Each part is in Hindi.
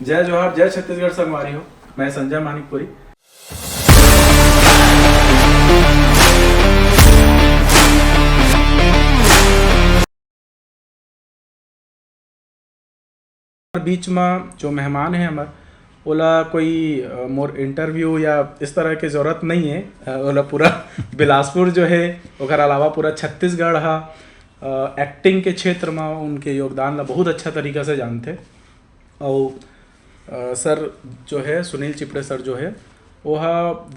जय जोहार, जय छत्तीसगढ़ संगवारी हो। मैं संजय मानिकपुरी। बीच में जो मेहमान है हमार ओला कोई मोर इंटरव्यू या इस तरह के ज़रूरत नहीं है। ओला पूरा बिलासपुर जो है ओकर अलावा पूरा छत्तीसगढ़ हा एक्टिंग के क्षेत्र में उनके योगदान ला बहुत अच्छा तरीका से जानते। और सर जो है सुनील चिपड़े सर जो है वह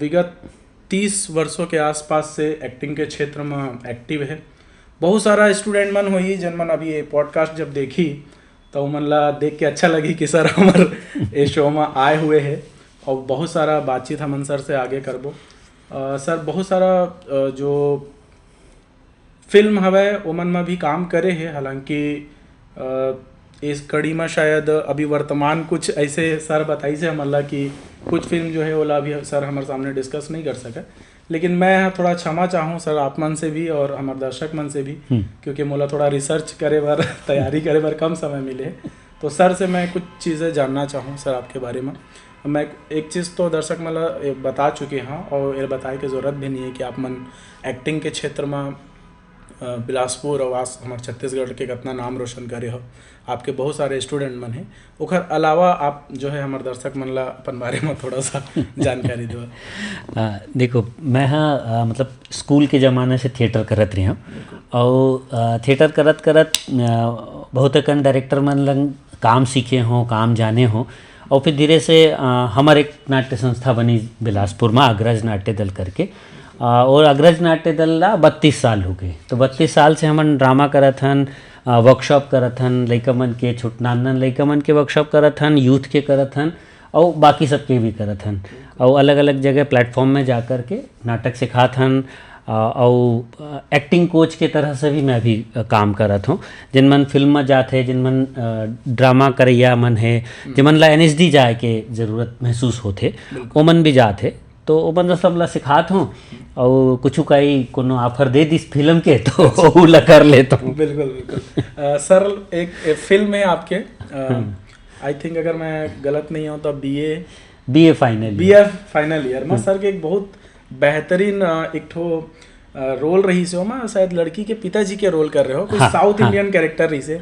विगत 30 वर्षों के आसपास से एक्टिंग के क्षेत्र में एक्टिव है। बहुत सारा स्टूडेंट मन हुई जन मन अभी ये पॉडकास्ट जब देखी तो मन ला देख के अच्छा लगी कि सर हमार ये शो में आए हुए हैं और बहुत सारा बातचीत हमन सर से आगे करबो। सर बहुत सारा जो फिल्म हवे ओमन में भी काम करे है, हालांकि इस कड़ी में शायद अभी वर्तमान कुछ ऐसे सर बताई से हमला कि कुछ फिल्म जो है ओला अभी सर हमारे सामने डिस्कस नहीं कर सके। लेकिन मैं थोड़ा क्षमा चाहूँ सर आप मन से भी और हमारे दर्शक मन से भी, क्योंकि मोला थोड़ा रिसर्च करे बार तैयारी करे बार कम समय मिले। तो सर से मैं कुछ चीज़ें जानना चाहूँ सर आपके बारे में। मैं एक चीज़ तो दर्शक मला बता चुके हैं और ये बताए की ज़रूरत भी नहीं है कि आप मन एक्टिंग के क्षेत्र में बिलासपुर और हमारे छत्तीसगढ़ के कितना नाम रोशन करे हो। आपके बहुत सारे स्टूडेंट मन हैं, ओखर अलावा आप जो है हमारे दर्शक मन ला अपन बारे में थोड़ा सा जानकारी दो। देखो मैं मतलब स्कूल के ज़माने से थिएटर करत रही हूँ और थिएटर करत करत बहुत कन डायरेक्टर मन लंग काम सीखे हों, काम जाने हों और फिर धीरे से हमारे एक नाट्य संस्था बनी बिलासपुर में अग्रज नाट्य दल करके। और अग्रज नाट्य दल ला 32 साल हो गए। तो 32 साल से हमन ड्रामा करत हन, वर्कशॉप करत हन, लइका मन के छोटनानन लइका मन के वर्कशॉप करत हन, यूथ के करत हन और बाकी सबके भी करत हन और अलग अलग जगह प्लेटफॉर्म में जा कर के नाटक सिखात हन और एक्टिंग कोच के तरह से भी मैं भी काम करत हूँ। जिन मन फिल्म में जाते, जिन मन ड्रामा करैया मन है, जिन मन ला NSD जाए के ज़रूरत महसूस होते वो मन भी जाते, तो वो मन सब ला सिखात हूँ और कुछ कई कोनो ऑफर दे दिस फिल्म के तो वो ला कर लेता हूँ। बिल्कुल बिल्कुल। सर एक फिल्म है आपके, आई थिंक अगर मैं गलत नहीं हूँ तो BA फाइनल ईयर में सर के एक बहुत बेहतरीन एक ठो रोल रही से मैं शायद लड़की के पिताजी के रोल कर रहे हो, कोई साउथ इंडियन कैरेक्टर रही से।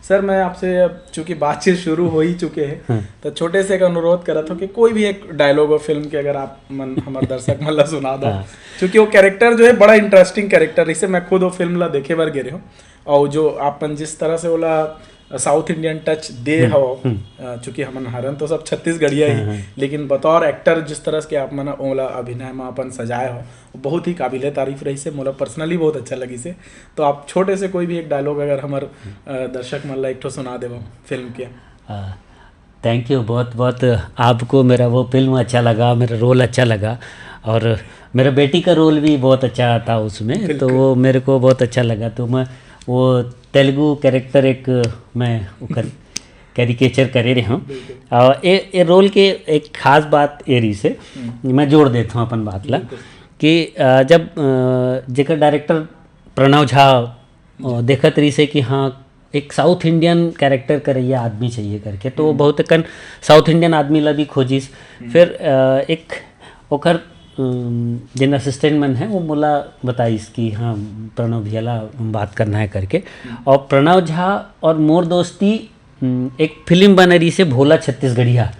सर मैं आपसे चूंकि बातचीत शुरू हो ही चुके हैं तो छोटे से एक अनुरोध करा था कि कोई भी एक डायलॉग हो फिल्म के अगर आप मन हमारे दर्शक मन ला सुना दो, क्योंकि वो कैरेक्टर जो है बड़ा इंटरेस्टिंग कैरेक्टर रही से। मैं खुद वो फिल्म ला देखे बार गे रहे हूँ और जो आपन जिस तरह से ओला साउथ इंडियन टच दे हो, चूंकि हमन हरन तो सब छत्तीसगढ़िया ही, लेकिन बतौर एक्टर जिस तरह के आप मन ओला अभिनय में अपन सजाए हो बहुत ही काबिले तारीफ रही से, मोला पर्सनली बहुत अच्छा लगी से। तो आप छोटे से कोई भी एक डायलॉग अगर हमार दर्शक मन ला एक ठो सुना देवो फिल्म के। थैंक यू बहुत बहुत। आपको मेरा वो फिल्म अच्छा लगा, मेरा रोल अच्छा लगा और मेरा बेटी का रोल भी बहुत अच्छा था उसमें, तो वो मेरे को बहुत अच्छा लगा। तो मैं वो तेलुगु कैरेक्टर एक मैं कैरिकेचर करे रही हूँ और ये रोल के एक खास बात ये रही से मैं जोड़ देता हूँ अपन बात ला कि जब जेकर डायरेक्टर प्रणव झा देखत रही से कि हाँ एक साउथ इंडियन कैरेक्टर करैया आदमी चाहिए करके, तो बहुत कन साउथ इंडियन आदमी ला भी खोजिस। फिर एक ओकर जिन असिस्टेंट मन है वो मोला बताइस कि हाँ प्रणव भैया ला बात करना है करके। और प्रणव झा और मोर दोस्ती एक फिल्म बन रही से भोला छत्तीसगढ़िया,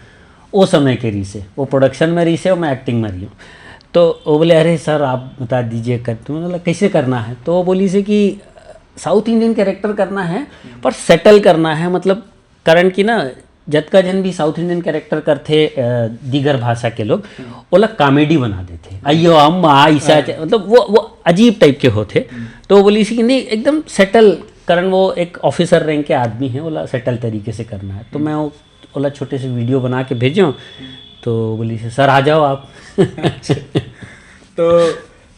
वो समय के रही से, वो प्रोडक्शन में रही से और मैं एक्टिंग में रही हूँ। तो वो बोले अरे सर आप बता दीजिए कर, तो मतलब कैसे करना है, तो वो बोली से कि साउथ इंडियन कैरेक्टर करना है पर सेटल करना है, मतलब कारण की ना जतका जन भी साउथ इंडियन कैरेक्टर करते दीगर भाषा के लोग ओला कॉमेडी बना देते, अयो अम्मा ऐसा, मतलब वो अजीब टाइप के होते। तो वो बोली कि नहीं एकदम सेटल, कारण वो एक ऑफिसर रैंक के आदमी है, ओला सेटल तरीके से करना है। तो मैं ओला छोटे से वीडियो बना के भेजूँ, तो बोली सर आ जाओ आप। तो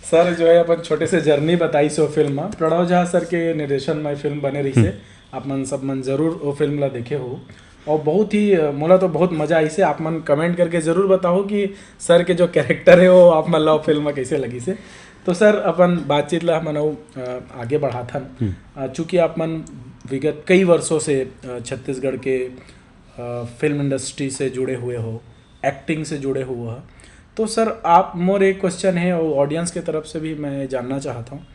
सर जो है अपन छोटे से जर्नी बताई सो फिल्म में प्रणव झा सर के निर्देशन में फिल्म बने रही से, आप मन सब मन जरूर वो फिल्म ला देखे हो और बहुत ही मोला तो बहुत मजा आई से। आप मन कमेंट करके जरूर बताओ कि सर के जो कैरेक्टर है वो आप मन ला फिल्म में कैसे लगी से। तो सर अपन बातचीत ला मन आगे बढ़ा था, चूँकि आप मन विगत कई वर्षों से छत्तीसगढ़ के फिल्म इंडस्ट्री से जुड़े हुए हो, एक्टिंग से जुड़े हुए हो, तो सर आप मोर एक क्वेश्चन है और ऑडियंस की तरफ से भी मैं जानना चाहता हूँ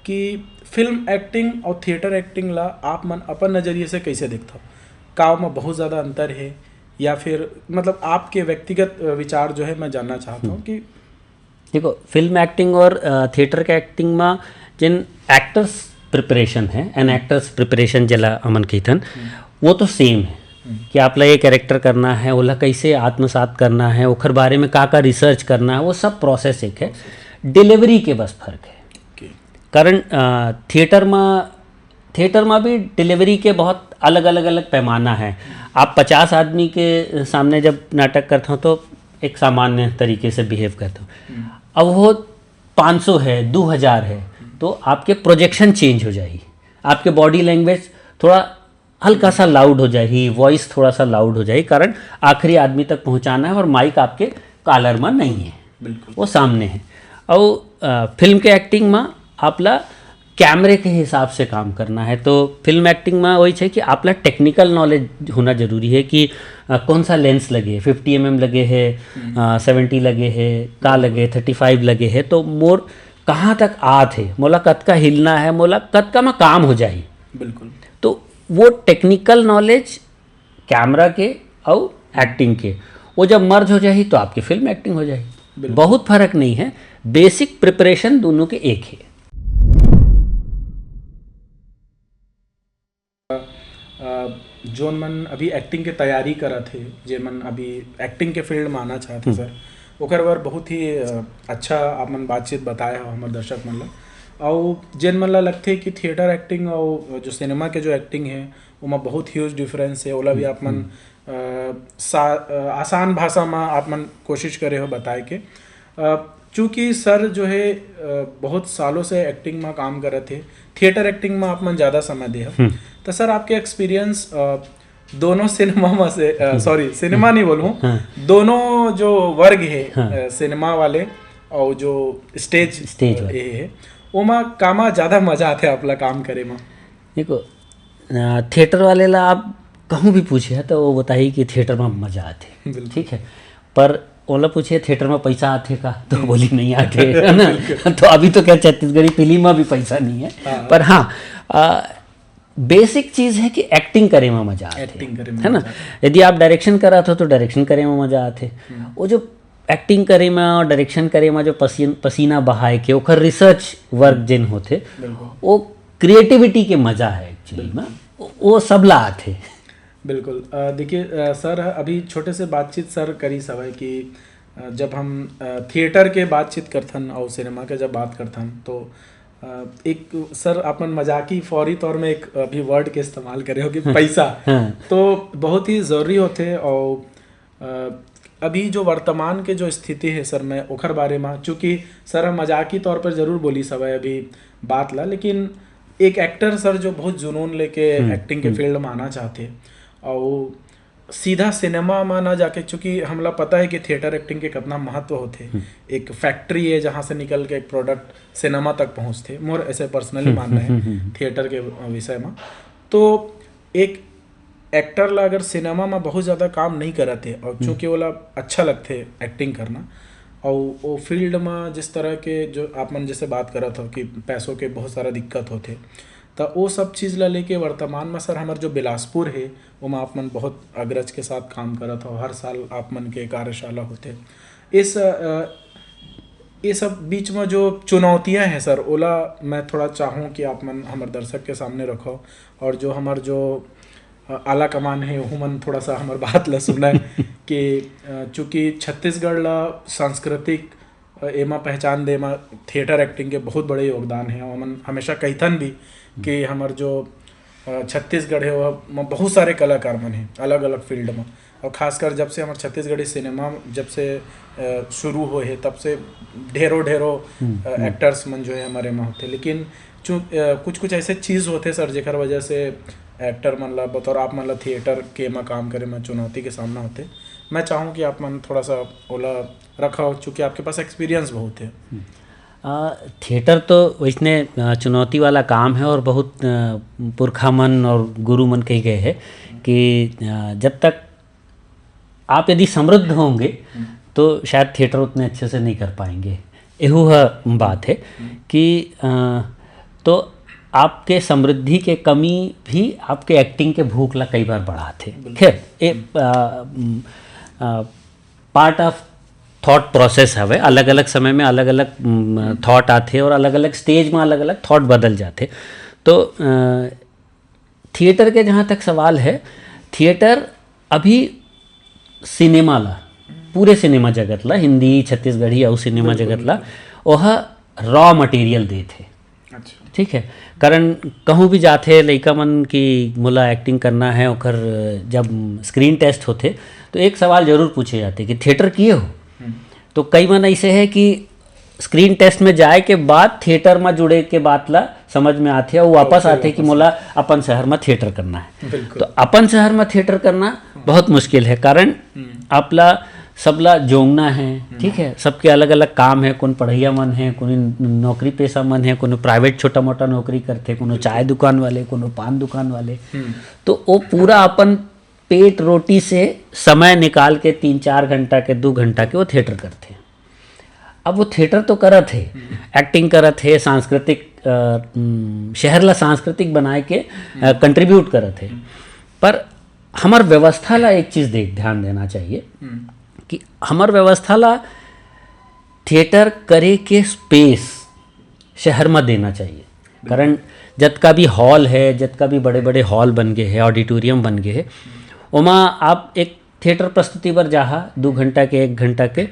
कि फिल्म एक्टिंग और थिएटर एक्टिंग ला आप मन अपन नज़रिए से कैसे देखता हो? का में बहुत ज़्यादा अंतर है या फिर मतलब आपके व्यक्तिगत विचार जो है मैं जानना चाहता हूँ कि देखो, फिल्म एक्टिंग और थिएटर के एक्टिंग में जिन एक्टर्स प्रिपरेशन है एन एक्टर्स प्रिपरेशन जला अमन कीथन वो तो सेम है कि आपला ये कैरेक्टर करना है, ओला कैसे आत्मसात करना है, ओखर बारे में का रिसर्च करना है, वो सब प्रोसेस एक है। डिलीवरी के बस फर्क है। कारण थिएटर में भी डिलीवरी के बहुत अलग पैमाना है। आप 50 आदमी के सामने जब नाटक करते हो तो एक सामान्य तरीके से बिहेव करते हो, अब वो 500 है, 2000 है, तो आपके प्रोजेक्शन चेंज हो जाएगी, आपके बॉडी लैंग्वेज थोड़ा हल्का सा लाउड हो जाएगी, वॉइस थोड़ा सा लाउड हो जाएगी, कारण आखिरी आदमी तक पहुंचाना है और माइक आपके कॉलर में नहीं है, बिल्कुल वो सामने है। और फिल्म के एक्टिंग में आपला कैमरे के हिसाब से काम करना है, तो फिल्म एक्टिंग में वही है कि आपला टेक्निकल नॉलेज होना जरूरी है कि कौन सा लेंस लगे, 50 mm लगे है, 70 लगे है, का लगे 35 लगे है, तो मोर कहाँ तक आते मोला कत का हिलना है, मोला कत का में काम हो जाए, बिल्कुल। तो वो टेक्निकल नॉलेज कैमरा के और एक्टिंग के वो जब मर्ज हो जाए तो आपकी फिल्म एक्टिंग हो जाएगी। बहुत फर्क नहीं है, बेसिक प्रिपरेशन दोनों के एक है। जोन मन अभी एक्टिंग के तैयारी करा थे, जे मन अभी एक्टिंग के फील्ड में आना चाहते सर, ओकर बार बहुत ही अच्छा आप मन बातचीत बताया हो हमारे दर्शक मन ला। और जेन मन ला लगते कि थिएटर एक्टिंग और जो सिनेमा के जो एक्टिंग है उमा बहुत ह्यूज डिफरेंस है, ओला भी आप मन आसान भाषा में आप मन कोशिश करे हो बताए के। चूँकि सर जो है बहुत सालों से एक्टिंग में काम कर रहे थे, थिएटर एक्टिंग में आप मन ज़्यादा समय दे हो, तो सर आपके एक्सपीरियंस दोनों सिनेमा में से सॉरी सिनेमा नहीं बोलूँ, दोनों जो वर्ग है सिनेमा वाले और जो स्टेज है ओमा कामा ज़्यादा मजा आते आपला काम करे में? देखो, थिएटर वाले ला आप कहूँ भी पूछे तो वो बताइए कि थिएटर में मजा आते, ठीक है, पर ओला पूछे थिएटर में पैसा आते का, तो बोली नहीं आते है ना। तो अभी तो क्या छत्तीसगढ़ी फिल्म में भी पैसा नहीं है, पर हाँ बेसिक चीज़ है कि एक्टिंग करे में मजा आते है ना। यदि आप डायरेक्शन करा तो डायरेक्शन करे में मजा आते, वो जो एक्टिंग करे में और डायरेक्शन करे में जो पसीना बहाए के ओखर रिसर्च वर्क जिन होते, वो क्रिएटिविटी के मजा है एक्चुअली में, वो सब ला आते। बिल्कुल। देखिए सर, अभी छोटे से बातचीत सर करी सवाई कि जब हम थिएटर के बातचीत करथन और सिनेमा के जब बात करथन तो एक सर अपन मजाकी फौरी तौर में एक अभी वर्ड के इस्तेमाल करे हो कि पैसा तो बहुत ही ज़रूरी होते। और अभी जो वर्तमान के जो स्थिति है सर, मैं ओखर बारे में चूँकि सर हम मजाकी तौर पर ज़रूर बोली सवाई अभी बात ला, लेकिन एक एक्टर सर जो बहुत जुनून लेके एक्टिंग के फील्ड में आना चाहते और सीधा सिनेमा में ना जाके, चूँकि हमला पता है कि थिएटर एक्टिंग के कितना महत्व होते, एक फैक्ट्री है जहाँ से निकल के एक प्रोडक्ट सिनेमा तक पहुँचते, मोर ऐसे पर्सनली मानना है थिएटर के विषय में। तो एक एक्टर ला अगर सिनेमा में बहुत ज़्यादा काम नहीं कराते और चूँकि वो अच्छा लगते एक्टिंग करना, और वो फील्ड में जिस तरह के जो आप मन जैसे बात करा था कि पैसों के बहुत सारा दिक्कत होते, तो वो सब चीज़ ला लेके वर्तमान में सर हमारे जो बिलासपुर है वो में आप मन बहुत अग्रज के साथ काम करा था, हर साल आप मन के कार्यशाला होते। ये सब बीच में जो चुनौतियां हैं सर, ओला मैं थोड़ा चाहूँ कि आप मन हमारे दर्शक के सामने रखो, और जो हमारे जो आला कमान है वो मन थोड़ा सा हमारे बात ला सुना है कि चूँकि छत्तीसगढ़ ला सांस्कृतिक एमा पहचान दे में थिएटर एक्टिंग के बहुत बड़े योगदान है, और मन हमेशा कहथन भी कि हमारे जो छत्तीसगढ़ है वह बहुत सारे कलाकार मन हैं अलग अलग फील्ड में, और ख़ासकर जब से हमारे छत्तीसगढ़ी सिनेमा जब से शुरू हुए है तब से ढेरों एक्टर्स मन जो है हमारे में होते, लेकिन कुछ ऐसे चीज़ होते सर जेकर वजह से एक्टर मन ला बतौर आप मन ला थिएटर के में काम करे में चुनौती के सामना होते। मैं चाहूँ कि आप मन थोड़ा सा ओला रखा, चूँकि आपके पास एक्सपीरियंस बहुत है। थिएटर तो वैसने चुनौती वाला काम है और बहुत पुरखा मन और गुरु मन कही गए हैं कि जब तक आप यदि समृद्ध होंगे तो शायद थिएटर उतने अच्छे से नहीं कर पाएंगे। एहू बात है कि तो आपके समृद्धि के कमी भी आपके एक्टिंग के भूख ला कई बार बढ़ाते। खैर ए पार्ट ऑफ थॉट प्रोसेस हवे, अलग अलग समय में अलग अलग थॉट आते और अलग अलग स्टेज में अलग अलग थॉट बदल जाते। तो थिएटर के जहाँ तक सवाल है, थिएटर अभी सिनेमा ला, पूरे सिनेमा जगत ला, हिंदी छत्तीसगढ़ी और सिनेमा जगत ला वह रॉ मटेरियल दे थे। अच्छा। ठीक है, कारण कहूँ भी जाते लइका मन की मोला एक्टिंग करना है, ओकर जब स्क्रीन टेस्ट होते तो एक सवाल जरूर पूछे जाते कि थिएटर किए हो। तो कई मन ऐसे है कि स्क्रीन टेस्ट में जाए के बाद थिएटर में जुड़े के बात ला समझ में आते और वापस आते कि मोला अपन शहर में थिएटर करना है। तो अपन शहर में थिएटर करना बहुत मुश्किल है, कारण आपला सबला जोंगना है। ठीक है, सबके अलग अलग काम है, कौन पढ़ैया मन है, कौन नौकरी पेशा मन है, कौन प्राइवेट छोटा मोटा नौकरी करते, कौन चाय दुकान वाले, कौन पान दुकान वाले। तो वो पूरा अपन पेट रोटी से समय निकाल के 3-4 घंटा के 2 घंटा के वो थिएटर करते। अब वो थिएटर तो करत है, एक्टिंग करत है, सांस्कृतिक शहर ला सांस्कृतिक बनाए के कंट्रीब्यूट करत है। पर हमार व्यवस्था ला एक चीज़ ध्यान देना चाहिए कि हमार व्यवस्था ला थिएटर करे के स्पेस शहर में देना चाहिए। कारण जतका भी हॉल है, जतका भी बड़े बड़े हॉल बन गए हैं, ऑडिटोरियम बन गए हैं, ओमा आप एक थिएटर प्रस्तुति पर जाहा 2 घंटा के 1 घंटा के,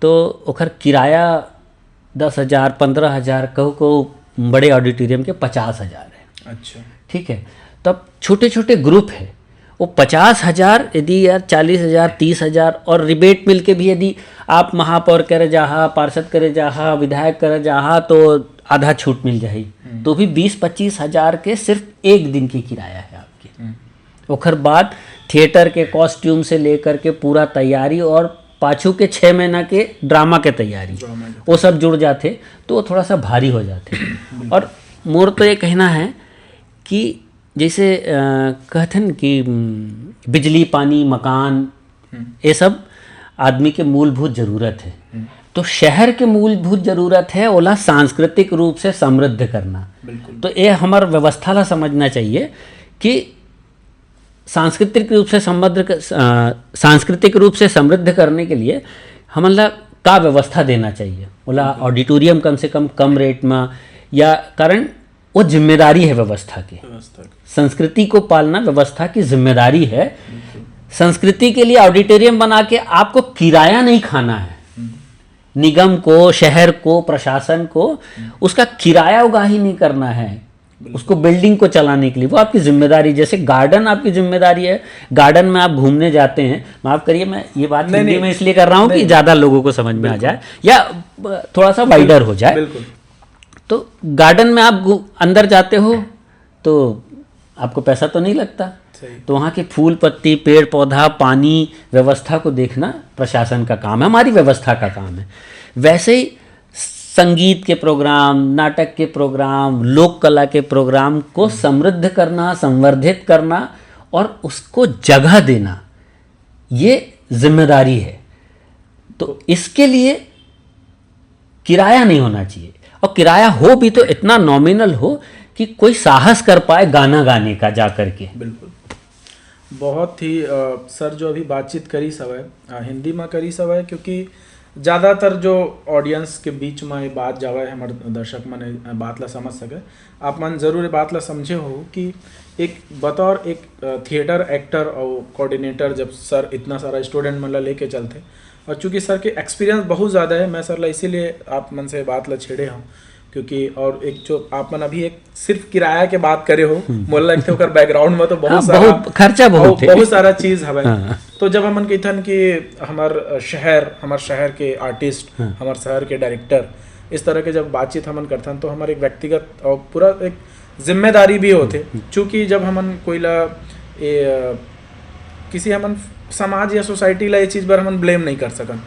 तो ओकर किराया 10,000 15,000 को बड़े ऑडिटोरियम के 50,000 है। अच्छा। ठीक है, तब छोटे छोटे ग्रुप है, वो 50,000 यदि यार 40,000 30,000 और रिबेट मिल के भी यदि आप महापौर करे जाहा, पार्षद करे जाहा, विधायक करे जाहा तो आधा छूट मिल जाए, तो भी 20-25 हज़ार के सिर्फ एक दिन की किराया है आपकी। ओखर बाद थिएटर के कॉस्ट्यूम से लेकर के पूरा तैयारी और पाछू के 6 महीना के ड्रामा के तैयारी, वो सब जुड़ जाते तो वो थोड़ा सा भारी हो जाते। और मोर तो ये कहना है कि जैसे कहते हैं कि बिजली पानी मकान ये सब आदमी के मूलभूत ज़रूरत है, तो शहर के मूलभूत ज़रूरत है ओला सांस्कृतिक रूप से समृद्ध करना। तो ये हमार व्यवस्था ला समझना चाहिए कि सांस्कृतिक रूप से समृद्ध करने के लिए हमला का व्यवस्था देना चाहिए। बोला ऑडिटोरियम कम से कम रेट में, या कारण वो जिम्मेदारी है व्यवस्था की। संस्कृति को पालना व्यवस्था की जिम्मेदारी है। संस्कृति के लिए ऑडिटोरियम बना के आपको किराया नहीं खाना है, निगम को, शहर को, प्रशासन को उसका किराया उगाही नहीं करना है, उसको बिल्डिंग को चलाने के लिए वो आपकी जिम्मेदारी। जैसे गार्डन आपकी जिम्मेदारी है, गार्डन में आप घूमने जाते हैं, माफ करिए मैं ये बात हिंदी में इसलिए कर रहा हूँ कि ज़्यादा लोगों को समझ में आ जाए या थोड़ा सा वाइडर हो जाए। तो गार्डन में आप अंदर जाते हो तो आपको पैसा तो नहीं लगता, तो वहाँ के फूल पत्ती पेड़ पौधा पानी व्यवस्था को देखना प्रशासन का काम है, हमारी व्यवस्था का काम है। वैसे ही संगीत के प्रोग्राम, नाटक के प्रोग्राम, लोक कला के प्रोग्राम को समृद्ध करना, संवर्धित करना और उसको जगह देना, ये जिम्मेदारी है। तो इसके लिए किराया नहीं होना चाहिए, और किराया हो भी तो इतना नॉमिनल हो कि कोई साहस कर पाए गाना गाने का जा करके। बिल्कुल, बहुत ही सर जो अभी बातचीत करी सब है हिंदी में करी सब है, क्योंकि ज़्यादातर जो ऑडियंस के बीच में ये बात जावा है, हमारे दर्शक मन बात ला समझ सके। आप मन जरूर ये बात ला समझे हो कि एक बतौर एक थिएटर एक्टर और कोऑर्डिनेटर जब सर इतना सारा स्टूडेंट मन ला लेके चलते, और चूँकि सर के एक्सपीरियंस बहुत ज़्यादा है, मैं सर ला इसीलिए आप मन से बात ला छेड़े हूँ, क्योंकि और एक जो आप मन अभी एक सिर्फ किराया के बात करे हो, मोला लगते हो कर बैकग्राउंड में तो बहुत सारा खर्चा बहुत सारा चीज है। तो जब हमन कहथन कि हमार शहर के आर्टिस्ट, हमार शहर के डायरेक्टर, इस तरह के जब बातचीत हमन करथन तो हमारे एक व्यक्तिगत और पूरा एक जिम्मेदारी भी होते। चूँकि जब हमन कोई ला किसी हमन समाज या सोसाइटी ला ये चीज़ पर हमन ब्लेम नहीं कर सकन,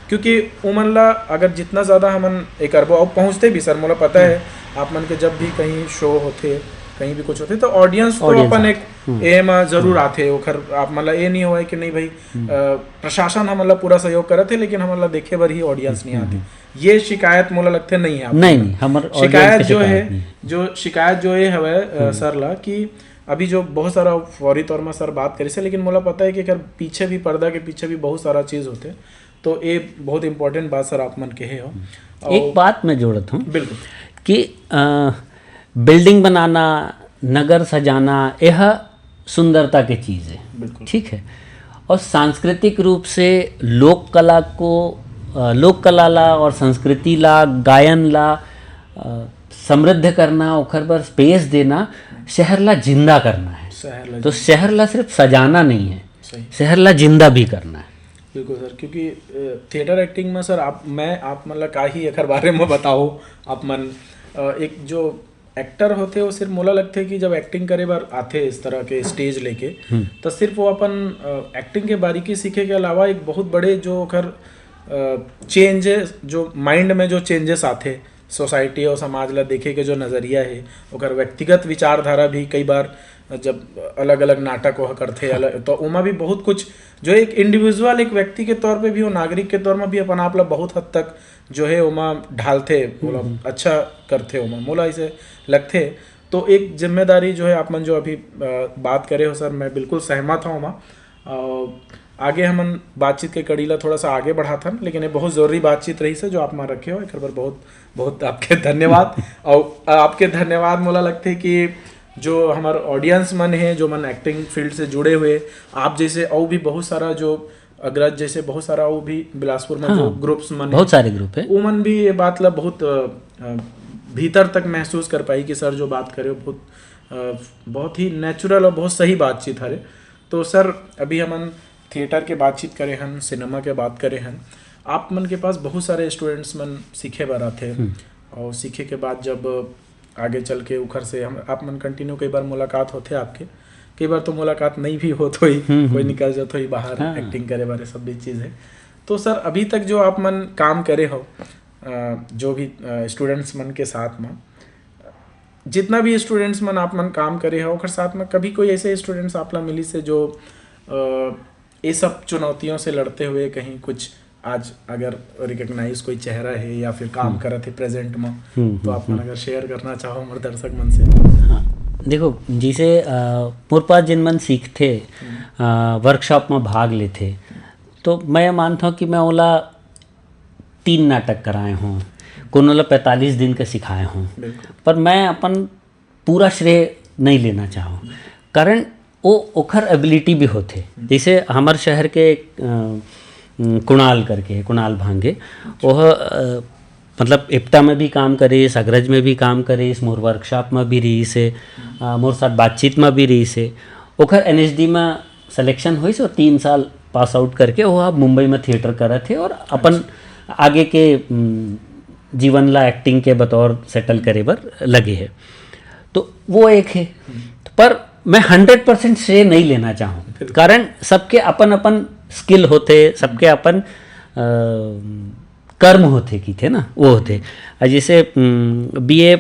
क्योंकि उमन ला अगर जितना ज़्यादा हमन एक करबो और पहुँचते भी, सर मोला पता है आप मन के जब भी कहीं शो होते, कहीं भी कुछ होते तो ऑडियंस तो अपन एक एम जरूर आते ओखर आप मतलब ये नहीं हुआ कि नहीं भाई प्रशासन हम मतलब पूरा सहयोग करे थे लेकिन हम मतलब देखे बार ही ऑडियंस नहीं आती, ये शिकायत मोला लगते नहीं है। नहीं हमर शिकायत जो है शिकायत जो ये हवे सर ला कि अभी जो बहुत सारा फौरी तौर में सर बात करी से, लेकिन मोला पता है कि अगर पीछे भी पर्दा के पीछे भी बहुत सारा चीज होते, तो ये बहुत इंपॉर्टेंट बात सर आप मन कहे हो। एक बात मैं जोड़ता हूँ बिल्कुल कि बिल्डिंग बनाना, नगर सजाना, यह सुंदरता की चीज़ है, ठीक है। और सांस्कृतिक रूप से लोक कला को लोक कला ला और संस्कृति ला, गायन ला समृद्ध करना, ओखर पर स्पेस देना, शहर ला जिंदा करना है। तो शहर ला सिर्फ सजाना नहीं है, शहर ला जिंदा भी करना है। बिल्कुल सर, क्योंकि थिएटर एक्टिंग में सर आप मतलब का ही एक बारे में बताओ आप मन एक जो एक्टर होते वो सिर्फ मोला लगते है कि जब एक्टिंग करे बार आते इस तरह के स्टेज लेके तो सिर्फ वो अपन एक्टिंग के बारीकी सीखे के अलावा एक बहुत बड़े जो अगर चेंजेस जो माइंड में जो चेंजेस आते सोसाइटी और समाज ला देखे के जो नज़रिया है और व्यक्तिगत विचारधारा भी कई बार जब अलग अलग नाटक वह करते अलग, तो उमा भी बहुत कुछ जो एक इंडिविजुअल एक व्यक्ति के तौर पे भी और नागरिक के तौर में भी अपन आप ला बहुत हद तक जो है उमा ढालते, मतलब अच्छा करते उमा मोला इसे लगते। तो एक जिम्मेदारी जो है आप मन जो अभी बात करे हो सर, मैं बिल्कुल सहमत हूँ उमा। आगे हम बातचीत के कड़ी ला थोड़ा सा आगे बढ़ा था, लेकिन ये बहुत ज़रूरी बातचीत रही से जो आप मान रखे हो, एक बार बहुत बहुत आपके धन्यवाद। और आपके धन्यवाद मोला लगते है कि जो हमारे ऑडियंस मन है, जो मन एक्टिंग फील्ड से जुड़े हुए आप जैसे और भी बहुत सारा जो अग्रज जैसे बहुत सारा वो भी बिलासपुर में जो ग्रुप्स मन बहुत सारे ग्रुप है, वो मन भी ये बात ला बहुत भीतर तक महसूस कर पाई कि सर जो बात करे बहुत ही नेचुरल और बहुत सही बातचीत हरे। तो सर अभी हम थिएटर के बातचीत करे हन, सिनेमा के बात करे हन, आप मन के पास बहुत सारे स्टूडेंट्स मन सीखे बार आते और सीखे के बाद जब आगे चल के उखर से हम आप मन कंटिन्यू कई बार मुलाकात होते आपके, कई बार तो मुलाकात नहीं भी होत हुई, कोई निकल जाता ही बाहर एक्टिंग करे बारे सब भी चीज़ है। तो सर अभी तक जो आप मन काम करे हो जो भी स्टूडेंट्स मन के साथ में, जितना भी स्टूडेंट्स मन आप मन काम करे हो और साथ में कभी कोई ऐसे स्टूडेंट्स आप ला मिली से जो ये सब चुनौतियों से लड़ते हुए कहीं कुछ आज अगर रिकग्नाइज कोई चेहरा है या फिर काम कर रहे थे प्रेजेंट में, तो आप मन अगर शेयर करना चाहो हमारे दर्शक मन से। हाँ देखो, जिसे मोर पास जिन मन सीखते वर्कशॉप में भाग लेते, तो मैं मानता हूँ कि मैं ओला 3 नाटक कराए हूँ, कोनोला 45 दिन का सिखाए हूँ, पर मैं अपन पूरा श्रेय नहीं लेना चाहूँ, कारण वो ओखर एबिलिटी भी होते। जैसे हमारे शहर के कुणाल करके, कुणाल भांगे, वह मतलब इप्टा में भी काम करे, सगरज में भी काम करे, इस मोर वर्कशॉप में भी रही से, मोर साथ बातचीत में भी रही से, ओखर NSD में सिलेक्शन हुई से और 3 साल पास आउट करके वो अब मुंबई में थिएटर करे थे और अपन आगे के जीवन ला एक्टिंग के बतौर सेटल करे बर लगे है। तो वो एक है, पर मैं 100% श्रेय नहीं लेना चाहूँ, कारण सबके अपन अपन स्किल होते, सबके अपन कर्म होते की थे ना, वो होते। जैसे BA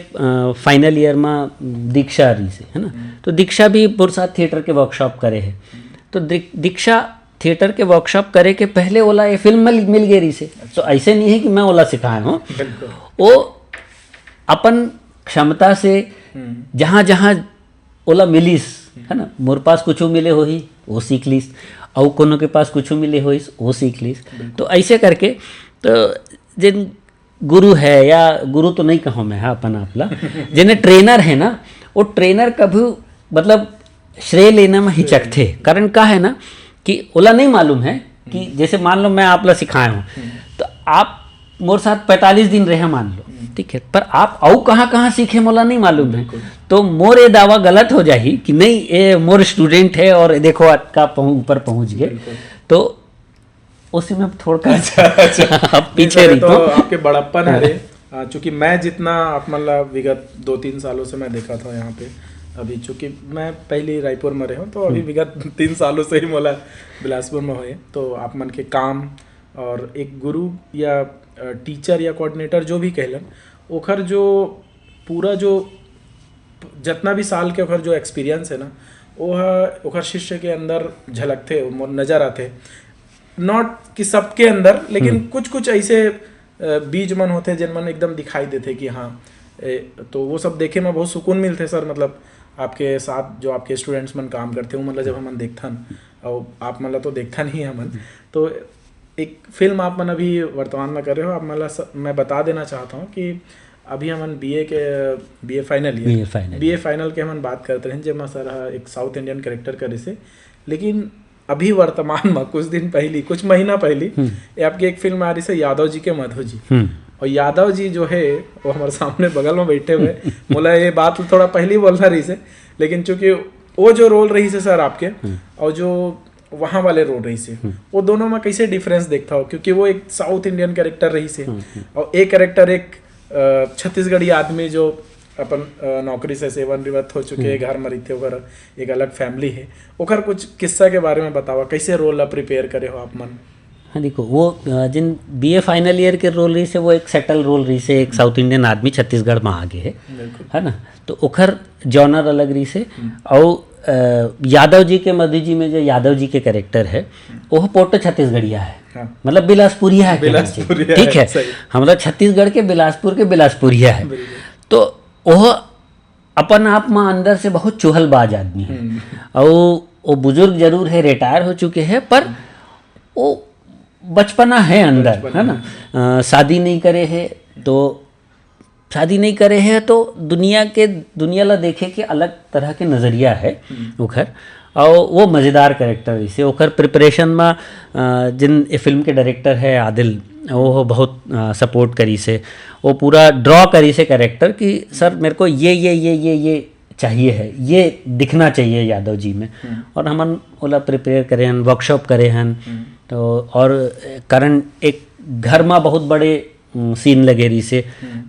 फाइनल ईयर में दीक्षा रही से है ना, तो दीक्षा भी पुरसाद थिएटर के वर्कशॉप करे है, तो दीक्षा थिएटर के वर्कशॉप करे के पहले ओला ये फिल्म में मिल गई रही से, तो ऐसे नहीं है कि मैं ओला सिखाया हूँ, वो अपन क्षमता से जहाँ जहाँ ओला मिलीस है ना, मोर पास कुछ मिले हो ही वो सीख लीस, और कोनो के पास कुछ मिले हो वो सीख लीस। तो ऐसे करके तो जिन गुरु है, या गुरु तो नहीं कहूँ मैं, हाँ अपन आपला जिन्हें ट्रेनर है ना, वो ट्रेनर कभी मतलब श्रेय लेने में हिचकते, कारण का है ना कि ओला नहीं मालूम है कि जैसे मान लो मैं आपला सिखाया हूँ, तो आप मोर साथ 45 दिन रहे मान लो, ठीक है, पर आप औ कहाँ सीखे मोला नहीं मालूम है, तो मोर ये दावा गलत हो जाही कि नहीं ये मोर स्टूडेंट है और देखो अटका ऊपर पहुंच गए, तो उसी में थोड़ा अच्छा पीछे रही तो आपके बड़प्पन है। चूंकि मैं जितना आप मतलब विगत 2-3 सालों से मैं देखा था यहाँ पे, अभी चूंकि मैं पहले रायपुर में रहा हूँ, तो अभी विगत 3 सालों से ही मोला बिलासपुर में हुए, तो आप मन के काम और एक गुरु या टीचर या कोऑर्डिनेटर जो भी कहलन, ओखर जो पूरा जो जितना भी साल के ओकर जो एक्सपीरियंस है ना ओकर शिष्य के अंदर झलकते नजर आते, नॉट कि सबके अंदर, लेकिन कुछ कुछ ऐसे बीज मन होते जिन मन एकदम दिखाई देते कि हाँ तो वो सब देखे में बहुत सुकून मिलते सर। मतलब आपके साथ जो आपके स्टूडेंट्स मन काम करते हो, मतलब जब हम देखथन और आप मतलब तो देखता नहीं है हमन, तो एक फिल्म आप मन अभी वर्तमान में कर रहे हो, आप मतलब मैं बता देना चाहता हूँ कि अभी हमन बीए फाइनल के हमन बात करते हैं जब सर एक साउथ इंडियन कैरेक्टर करे से, लेकिन अभी वर्तमान में कुछ महीना पहले आपकी एक फिल्म आ रही है यादव जी के मधु जी, और यादव जी जो है वो हमारे सामने बगल में बैठे हुए, बोला ये बात थोड़ा पहले ही बोलना रही से, लेकिन चूंकि वो जो रोल रही से सर आपके और जो वहाँ वाले रोल रही से, वो दोनों में कैसे डिफरेंस देखता हो, क्योंकि वो एक साउथ इंडियन कैरेक्टर रही से और एक कैरेक्टर एक छत्तीसगढ़ी आदमी जो अपन नौकरी से सेवानिवृत्त हो चुके हैं, घर में रहते ओकर एक अलग फैमिली है, ओकर कुछ किस्सा के बारे में बतावा, कैसे रोल प्रिपेयर करे हो आप मन। हाँ देखो, वो जिन बीए फाइनल ईयर के रोल रही से वो एक सेटल रोल रही से, एक साउथ इंडियन आदमी छत्तीसगढ़ में आगे है ना, तो ओखर जॉनर अलग रही से। और यादव जी के मधु जी में जो यादव जी के कैरेक्टर है वो पोटो छत्तीसगढ़िया है, मतलब बिलासपुरिया है, ठीक है, हमारा छत्तीसगढ़ के बिलासपुर के बिलासपुरिया है, तो वह अपन आप में अंदर से बहुत चुहलबाज आदमी है, और वो बुजुर्ग जरूर है, रिटायर हो चुके हैं, पर वो बचपना है अंदर, है ना। शादी नहीं करे है तो दुनिया ला देखे के अलग तरह के नज़रिया है ओखर, और वो मज़ेदार कैरेक्टर इसे ओखर प्रिपरेशन में जिन ये फिल्म के डायरेक्टर है आदिल, वो बहुत सपोर्ट करी से, वो पूरा ड्रॉ करी से कैरेक्टर कि सर मेरे को ये चाहिए है, ये दिखना चाहिए यादव जी में, और हम ओला प्रिपेयर करे हैं, वर्कशॉप करे हैं, तो और कारण एक घर में बहुत बड़े सीन लगे रही से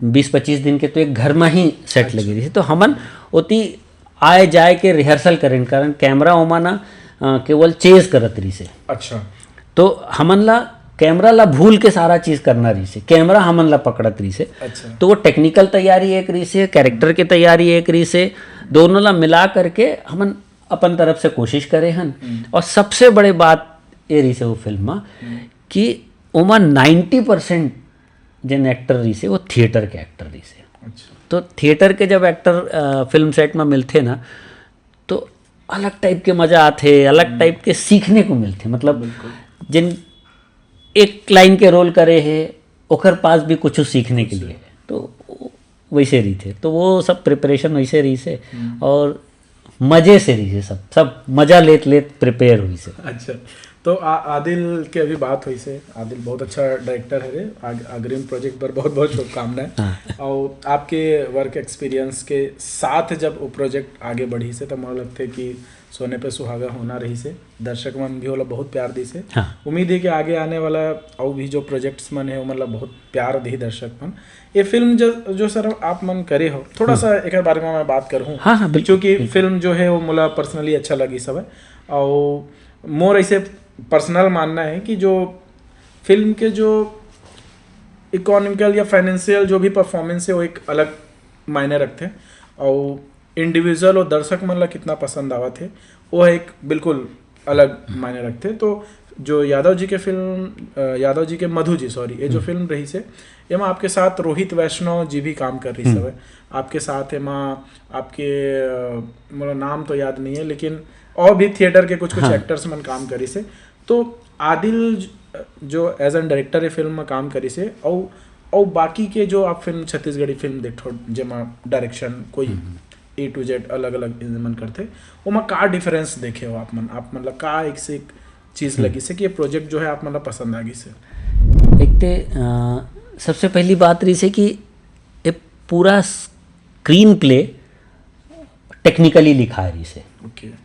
20-25 दिन के, तो एक घर में ही सेट लगे रही से, तो हमन ओती आए जाए के रिहर्सल करें, कारण कैमरा ओमा ना केवल चेज करत रही से, अच्छा, तो हमन ला कैमरा ला भूल के सारा चीज करना रही से, कैमरा हमन ला पकड़त रही से, अच्छा। तो वो टेक्निकल तैयारी एक रही से, कैरेक्टर की तैयारी एक रही से, दोनों ला मिला करके हमन अपन तरफ से कोशिश करे हन। और सबसे बड़े बात ये रही से वो फिल्म में कि ओमा 90% जिन एक्टर रही से वो थिएटर के एक्टर रही से, अच्छा। तो थिएटर के जब एक्टर फिल्म सेट में मिलते ना, तो अलग टाइप के मजा आते, अलग टाइप के सीखने को मिलते, मतलब जिन एक लाइन के रोल करे है ओकर पास भी कुछ सीखने के लिए, तो वैसे रही थे, तो वो सब प्रिपरेशन वैसे रही से, और मजे से रही से, सब मजा लेत प्रिपेयर हुई से। अच्छा, तो आदिल के अभी बात हुई से, आदिल बहुत अच्छा डायरेक्टर है रे, अग्रिम प्रोजेक्ट पर बहुत बहुत शुभकामनाएं। और आपके वर्क एक्सपीरियंस के साथ जब वो प्रोजेक्ट आगे बढ़ी से, तो मुझे लगता है कि सोने पे सुहागा होना रही से, दर्शक मन भी वाला बहुत प्यार दी से। उम्मीद है कि आगे आने वाला और भी जो प्रोजेक्ट्स मन है वो मतलब बहुत प्यार दी दर्शक मन। ये फिल्म जो सर आप मन करे हो, थोड़ा सा एक बारे में मैं बात करूँ, क्योंकि फिल्म जो है वो मुझे पर्सनली अच्छा लगी सब है, और मोर ऐसे पर्सनल मानना है कि जो फिल्म के जो इकोनॉमिकल या फाइनेंशियल जो भी परफॉर्मेंस है वो एक अलग मायने रखते हैं, और इंडिविजुअल और दर्शक मन ला कितना पसंद आवा थे वो एक बिल्कुल अलग मायने रखते। तो जो यादव जी के मधु जी ये जो फिल्म रही से, ये माँ आपके साथ रोहित वैष्णव जी भी काम कर रही सब है आपके साथ, है माँ आपके मतलब नाम तो याद नहीं है, लेकिन और भी थिएटर के कुछ एक्टर्स मन काम करी से। तो आदिल जो एज एन डायरेक्टर फिल्म में काम करी से, और बाकी के जो आप फिल्म छत्तीसगढ़ी फिल्म देखो जेमा डायरेक्शन कोई A to Z अलग अलग मन करते, वो में का डिफरेंस देखे हो आप मतलब का एक से एक चीज़ लगी से कि ये प्रोजेक्ट जो है आप मतलब पसंद आ गई से। एक तो सबसे पहली बात रही से कि ये पूरा स्क्रीन प्ले टेक्निकली लिखा रही से,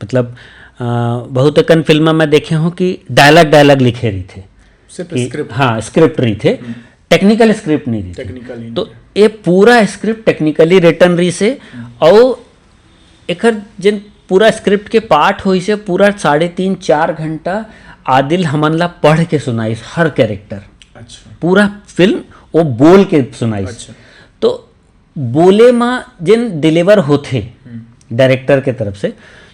मतलब बहुत अकन फिल्म में देखे हो कि डायलॉग लिखे रही थे, स्क्रिप्ट, हाँ स्क्रिप्ट रही थे, टेक्निकल स्क्रिप्ट नहीं रही टेक्निकली, तो ये पूरा स्क्रिप्ट टेक्निकली रिटर्न रही से, और एक जिन पूरा स्क्रिप्ट के पार्ट हुई से पूरा 3.5-4 घंटा आदिल हमन ला पढ़ के सुनाई हर कैरेक्टर, अच्छा, पूरा फिल्म वो बोल के सुनाई, अच्छा। तो बोले में जिन डिलीवर होते डायरेक्टर के तरफ से,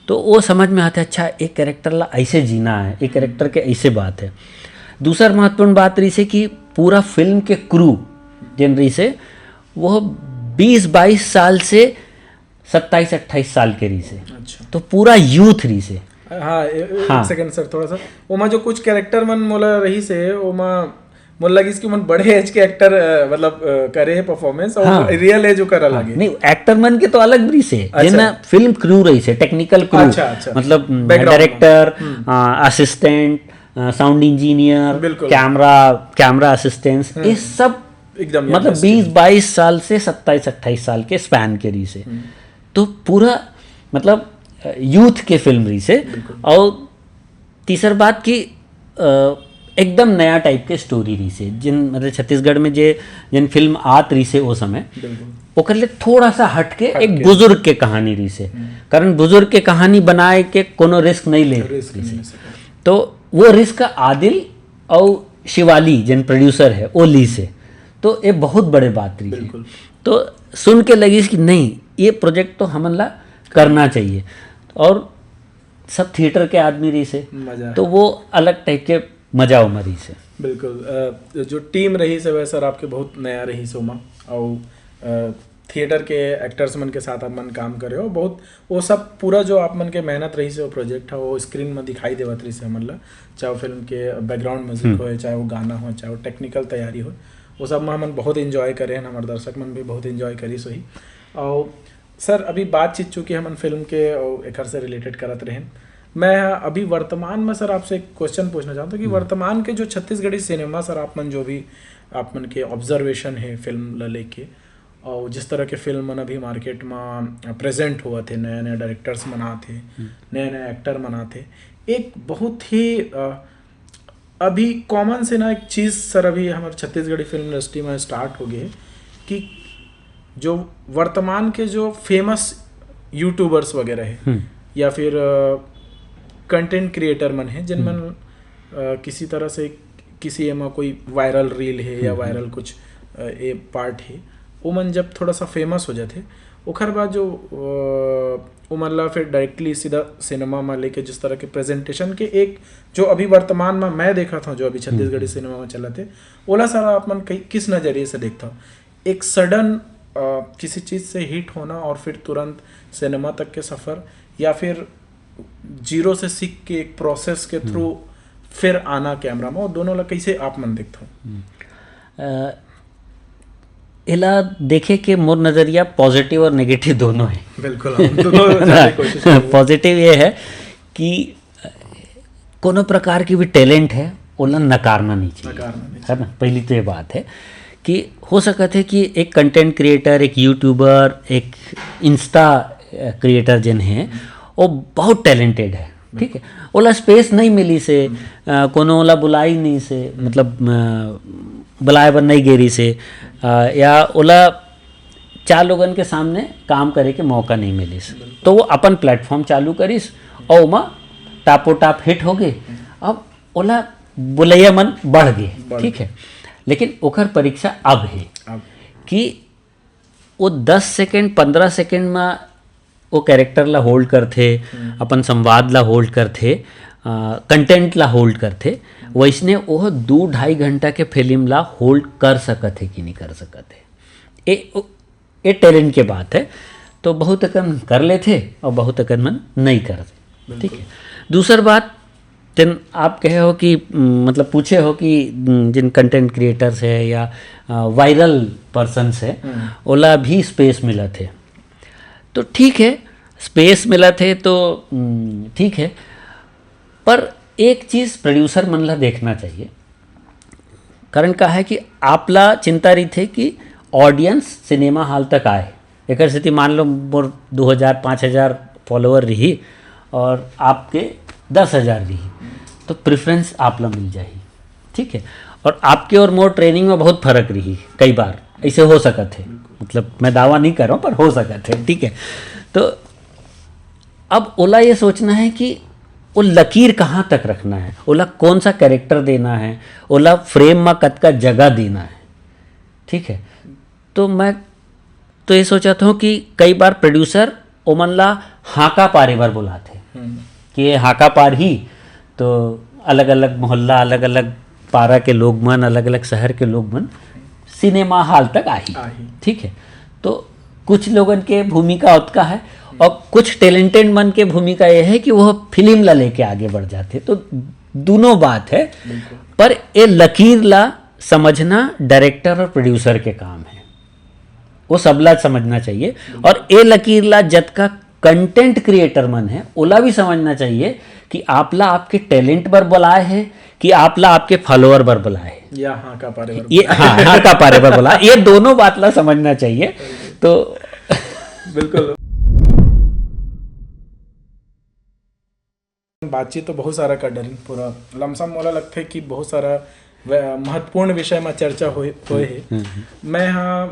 तो वो समझ में आता है अच्छा एक कैरेक्टर ला ऐसे जीना है, एक कैरेक्टर के ऐसे बात है। दूसरा महत्वपूर्ण बात रही से कि पूरा फिल्म के क्रू जिन रही से वो 20-22 साल से 27-28 साल के रही से। अच्छा। तो पूरा यूथ रही से। हाँ, एक सेकंड सर थोड़ा सा ओमा जो कुछ कैरेक्टर मन मोला रही से ओमा मोला लगी कि मन बड़े एज के एक्टर मतलब करे परफॉर्मेंस और हाँ, रियल एज करा लगे। नहीं एक्टर मन के तो अलग रही से। अच्छा। जिन फिल्म क्रू रही से, टेक्निकल क्रू। अच्छा। मतलब director, assistant, sound engineer, camera assistants, ये सब एकदम मतलब 20-22 साल से 27-28 साल के स्पैन के रही से। तो पूरा मतलब यूथ के फिल्म रही से। और तीसरी बात की एकदम नया टाइप के स्टोरी रही से। जिन मतलब छत्तीसगढ़ में जिन फिल्म आत रही से वो समय ओकर ले थोड़ा सा हट के एक बुजुर्ग के कहानी रही से। कारण बुजुर्ग के कहानी बनाए के कोनो रिस्क नहीं ले रही से, तो वो रिस्क आदिल और शिवाली जिन प्रोड्यूसर है वो ली से। तो ये बहुत बड़े बात रही है। तो सुन के लगी कि नहीं ये प्रोजेक्ट तो हमन ला करना चाहिए। और सब थिएटर के आदमी रही से, तो वो अलग टाइप के मजा उमरी से। बिल्कुल। जो टीम रही से वह सर आपके बहुत नया रही से उमा, और थिएटर के एक्टर्स मन के साथ आप मन काम करे हो बहुत। वो सब पूरा जो आप मन के मेहनत रही से वो प्रोजेक्ट है वो स्क्रीन में दिखाई देवत रही से हमन ला। चाहे वो फिल्म के बैकग्राउंड म्यूजिक हो, चाहे वो गाना हो, चाहे वो टेक्निकल तैयारी हो, वो सब में हमन बहुत इन्जॉय करे हैं। हमारे दर्शक मन भी बहुत इन्जॉय करी सो ही। और सर अभी बातचीत चूँकि हमन फिल्म के एक से रिलेटेड करत रहे, मैं अभी वर्तमान में सर आपसे एक क्वेश्चन पूछना चाहता हूँ कि वर्तमान के जो छत्तीसगढ़ी सिनेमा सर आप मन जो भी आप मन के ऑब्जर्वेशन है फिल्म ला लेके, और जिस तरह के फिल्म मन अभी मार्केट में प्रेजेंट हुआ थे, नए नए डायरेक्टर्स मना थे, नए नए एक्टर मना थे, एक बहुत ही अभी कॉमन से ना एक चीज़ सर अभी हमारे छत्तीसगढ़ी फिल्म इंडस्ट्री में स्टार्ट हो गई है कि जो वर्तमान के जो फेमस यूट्यूबर्स वगैरह है या फिर कंटेंट क्रिएटर मन है जिनमन किसी तरह से किसी एमा कोई वायरल रील है या वायरल कुछ ए पार्ट है, वो मन जब थोड़ा सा फेमस हो जाते ओखर बाद जो वो मतलब फिर डायरेक्टली सीधा सिनेमा में लेके जिस तरह के प्रेजेंटेशन के एक जो अभी वर्तमान में मैं देखा था जो अभी छत्तीसगढ़ी सिनेमा में चला थे, ओला सारा आप मन किस नज़रिए से देखता हूँ एक सडन किसी चीज़ से हिट होना और फिर तुरंत सिनेमा तक के सफ़र, या फिर जीरो से सीख के एक प्रोसेस के थ्रू फिर आना कैमरा में, और दोनों ला कैसे आप मन देखते हो? इला देखे कि मोर नज़रिया पॉजिटिव और नेगेटिव दोनों है। बिल्कुल दोनों पॉजिटिव ये है कि कोनो प्रकार की भी टैलेंट है ओला नकारना नहीं चाहिए, है ना। पहली तो ये बात है कि हो सकता है कि एक कंटेंट क्रिएटर, एक यूट्यूबर, एक इंस्टा क्रिएटर जिन हैं वो बहुत टैलेंटेड है, ठीक है, ओला स्पेस नहीं मिली से, कोनो ओला बुलाई नहीं से, मतलब बुलाए बर नहीं गेरी से, या ओला 4 लोगन के सामने काम करे के मौका नहीं मिलिस, तो वो अपन प्लेटफॉर्म चालू करिस और उमा टापो टाप हिट हो गए। अब ओला बुलैया मन बढ़ गए, ठीक है, लेकिन ओकर परीक्षा अब है कि वो 10 सेकेंड 15 सेकेंड में वो कैरेक्टर ला होल्ड करथे, अपन संवाद ला होल्ड करथे, कंटेंट ला होल्ड करथे, वैसने वो 2-2.5 घंटा के फिल्म ला होल्ड कर सकत है कि नहीं कर सकत है। ये टैलेंट के बात है। तो बहुत अकन कर लेते और बहुत अकन मन नहीं करते, ठीक है। दूसर बात जिन आप कहे हो कि मतलब पूछे हो कि जिन कंटेंट क्रिएटर्स है या वायरल पर्सन्स है ओला भी स्पेस मिला थे, तो ठीक है स्पेस मिला थे तो ठीक है, पर एक चीज़ प्रोड्यूसर मन ला देखना चाहिए। कारण का है कि आपला चिंता रही थे कि ऑडियंस सिनेमा हॉल तक आए, एक स्थिति मान लो मोर 2000-5000 फॉलोअर रही और आपके 10,000 रही, तो प्रेफरेंस आप ला मिल जाए, ठीक है। और आपके और मोर ट्रेनिंग में बहुत फर्क रही, कई बार ऐसे हो सकत है, मतलब मैं दावा नहीं कर रहा हूँ पर हो सकत है, ठीक है। तो अब ओला ये सोचना है कि वो लकीर कहाँ तक रखना है, ओला कौन सा कैरेक्टर देना है, ओला फ्रेम में कद का जगह देना है, ठीक है। तो मैं तो ये सोचा था कि कई बार प्रोड्यूसर ओ मन ला हाका पारे बर बुलाथे कि ये हाका पार ही। तो अलग अलग मोहल्ला, अलग अलग पारा के लोग मन, अलग अलग शहर के लोग मन सिनेमा हॉल तक आही। ठीक है, तो कुछ लोगन के भूमिका उतका है और कुछ टैलेंटेड मन के भूमिका ये है कि वह फिल्म ला लेके आगे बढ़ जाते। तो दोनों बात है, पर ये लकीर ला समझना डायरेक्टर और प्रोड्यूसर के काम है, वो सबला समझना चाहिए। और ये लकीर ला जत का कंटेंट क्रिएटर मन है ओला भी समझना चाहिए कि आपला आपके टैलेंट पर बुलाए है कि आपला आपके फॉलोअर पर बुलाए है, या हाँ का पारे बर, ये हाँ का पारे पर बुलाए, ये दोनों बात ला समझना चाहिए। तो बिल्कुल बातचीत तो बहुत सारा कर डरी, पूरा लमसम मोला लगता है कि बहुत सारा महत्वपूर्ण विषय में चर्चा होए है। मैं हाँ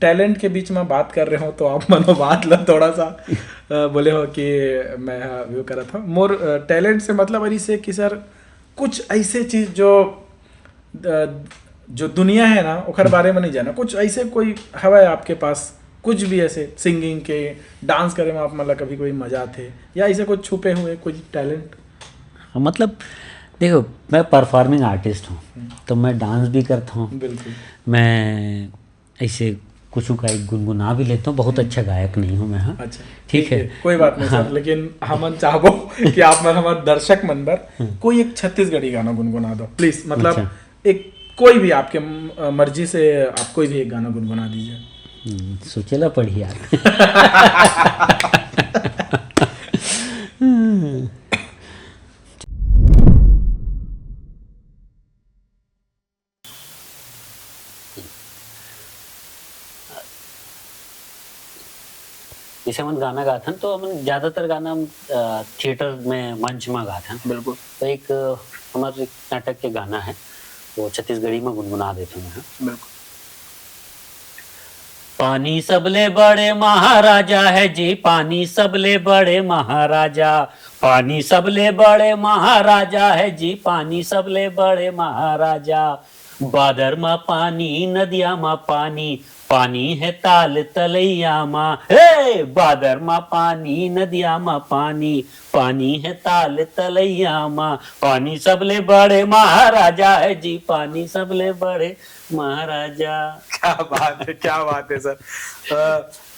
टैलेंट के बीच में बात कर रहे हो तो आप मनो बात ला थोड़ा सा बोले हो कि मैं वो कर रहा था मोर टैलेंट से मतलब अरी से कि सर कुछ ऐसे चीज जो दुनिया है ना ओखर बारे में नहीं जाना, कुछ ऐसे कोई हवा है आपके पास, कुछ भी ऐसे सिंगिंग के, डांस करे में आप मतलब कभी कोई मजा थे या ऐसे कुछ छुपे हुए कुछ टैलेंट? मतलब देखो, मैं परफॉर्मिंग आर्टिस्ट हूँ तो मैं डांस भी करता हूँ, बिल्कुल मैं ऐसे कुछ का एक गुनगुना भी लेता हूँ, बहुत अच्छा गायक नहीं हूँ मैं। हाँ अच्छा ठीक है, कोई बात नहीं सर, लेकिन हमन चाहबो कि आप मन हमारे दर्शक मन पर कोई एक छत्तीसगढ़ी गाना गुनगुना दो प्लीज, मतलब एक कोई भी आपके मर्जी से आप कोई भी एक गाना गुनगुना दीजिए। सोचेला पड़ी यार। जैसे हम गाना गाते हैं तो हम ज़्यादातर गाना हम थिएटर में मंच में गाते हैं। बिल्कुल। तो एक हमारे नाटक के गाना है वो छत्तीसगढ़ी में गुनगुना देते हैं। बिल्कुल। पानी सबले बड़े महाराजा है जी, पानी सबले बड़े महाराजा, पानी सबले बड़े महाराजा है जी, पानी सबले बड़े महाराजा। बादर मा पानी, नदिया मा पानी, पानी है ताल तलैया माँ। हे बादर मा पानी, नदिया मा पानी, पानी है ताल तलैया माँ। पानी सबले बड़े महाराजा है जी, पानी सबले बड़े महाराजा। क्या बात है, क्या बात है सर।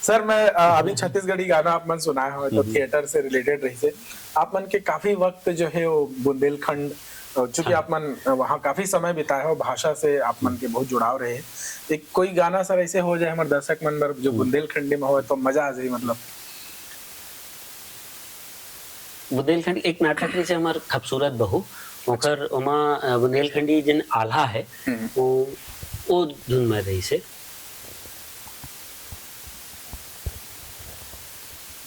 सर मैं अभी छत्तीसगढ़ी गाना आप मन सुनाए हो तो थिएटर से रिलेटेड रही से आप मन के काफी वक्त जो है वो बुंदेलखंड, चूंकि आप मन वहाँ काफी समय बिताए हो, भाषा से आप मन के बहुत जुड़ाव रहे। एक कोई गाना सर ऐसे हो जाए हमारे दर्शक मन पर जो बुंदेलखंडी में हो तो मजा आ जाए। मतलब बुंदेलखंड एक नाटक जैसे हमार खूबसूरत बहू, ओकर ओमा बुंदेलखंडी जिन आल्हा है वो धुन में रही से।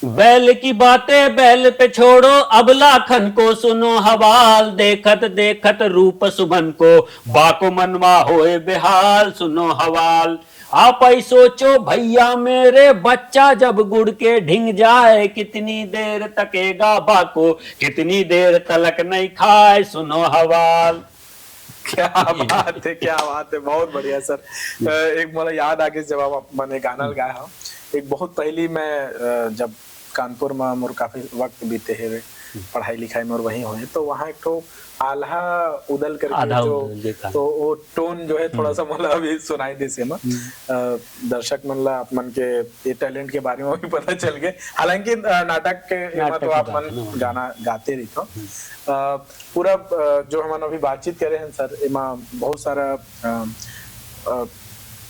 बैल की बातें बैल पे छोड़ो, अब लाखन को सुनो हवाल, देखत देखत रूप सुमन को, बाको मनवा होए बेहाल, सुनो हवाल। आप ही सोचो भैया मेरे, बच्चा जब गुड़ के ढिंग जाए, कितनी देर तकेगा बाको, कितनी देर तलक नहीं खाए, सुनो हवाल। क्या बात है, क्या बात है, बहुत बढ़िया सर। एक मुझे याद आ गया जब आप मैंने गाना गाया हो, एक बहुत पहली मैं जब कानपुर में मोर काफी वक्त बीते है पढ़ाई लिखाई में और वहीं हुए, तो वहाँ एक तो आल्हा उदल करके जो तो वो टोन जो है थोड़ा सा मतलब अभी सुनाई दे से दर्शक मन ला आप मन के ये टैलेंट के बारे में भी पता चल गए। हालांकि नाटक के तो आप मन गाना गाते रही तो पूरा जो हम अभी बातचीत करे हैं सर, इमा बहुत सारा